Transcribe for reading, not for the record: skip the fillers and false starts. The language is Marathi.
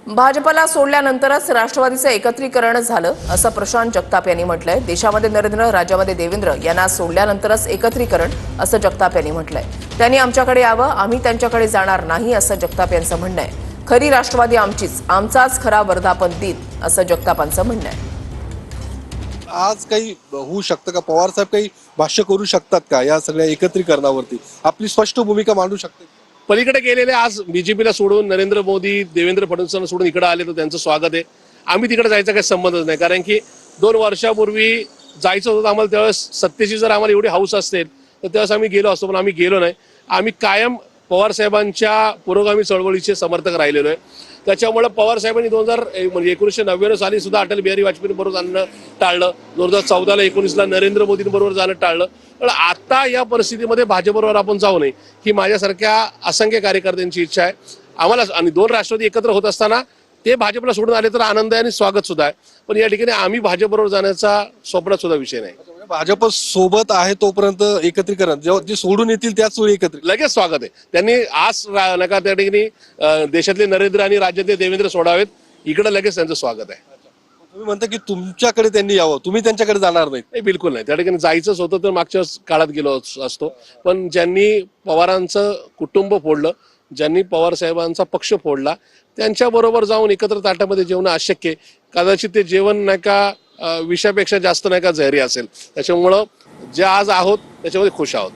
भाजपला सोडल्यानंतरच राष्ट्रवादीचं एकत्रीकरण झालं असं प्रशांत जगताप यांनी म्हटलंय। देशामध्ये नरेंद्र, राज्यामध्ये देवेंद्र यांना सोडल्यानंतरच एकत्रीकरण असं जगताप यांनी म्हटलंय। त्यांनी आमच्याकडे यावं, आम्ही त्यांच्याकडे जाणार नाही असं जगताप यांचं म्हणणं आहे। खरी राष्ट्रवादी आमचीच, आमचाच खरा वर्धापन दिन असं जगतापांचं म्हणणं आहे। आज काही होऊ शकतं का? पवार साहेब काही भाष्य करू शकतात का या सगळ्या एकत्रीकरणावरती? आपली स्पष्ट भूमिका मांडू शकते? पलीकडे गेलेले आज बीजेपीला सोडून नरेंद्र मोदी, देवेंद्र फडणवीसांना सोडून इकडे आले तर त्यांचं स्वागत आहे। आम्ही तिकडे जायचा काही संबंधच नाही, कारण की 2 वर्षापूर्वी जायचं होतं आम्हाला। त्यावेळेस सत्तेची जर आम्हाला एवढी हौस असेल तर त्यावेळेस आम्ही गेलो असतो, पण आम्ही गेलो नाही। आम्ही कायम पवार साहेबांच्या पुरोगामी चळवळीचे समर्थक राहिलेलो आहे। त्याच्यामुळे पवार साहेबांनी 1999 साली सुद्धा अटल बिहारी वाजपेयी बरोबर जाणं टाळलं, 2014ला 19ला नरेंद्र मोदींबरोबर जाणं टाळलं। पण आता या परिस्थितीमध्ये भाजपबरोबर आपण जाऊ नये ही माझ्यासारख्या असंख्य कार्यकर्त्यांची इच्छा आहे। आम्हाला आणि 2 राष्ट्रवादी एकत्र होत असताना ते भाजपला सोडून आले तर आनंद आहे आणि स्वागत सुद्धा आहे, पण या ठिकाणी आम्ही भाजपबरोबर जाण्याचा स्वप्नात सुद्धा विषय नाही। भाजप सोबत आहे तोपर्यंत एकत्रीकरण, जेव्हा जे सोडून येतील त्याच वेळी एकत्रित लगेच स्वागत आहे। त्यांनी आज नका त्या ठिकाणी देशातले नरेंद्र आणि राज्यातले देवेंद्र सोडावेत, इकडे लगेच त्यांचं स्वागत आहे। तुम्ही म्हणता की तुमच्याकडे त्यांनी यावं, तुम्ही त्यांच्याकडे जाणार नाही? नाही, बिलकुल नाही। त्या ठिकाणी जायचंच होतं तर मागच्या काळात गेलो असतो, पण ज्यांनी पवारांचं कुटुंब फोडलं, ज्यांनी पवार साहेबांचा पक्ष फोडला, त्यांच्याबरोबर जाऊन एकत्र ताटामध्ये जेवणं अशक्य आहे। कदाचित ते जेवण नाही का विषयापेक्षा जास्त नाही का जहरी असेल। त्याच्यामुळं जे आज आहोत त्याच्यामध्ये खुश आहोत।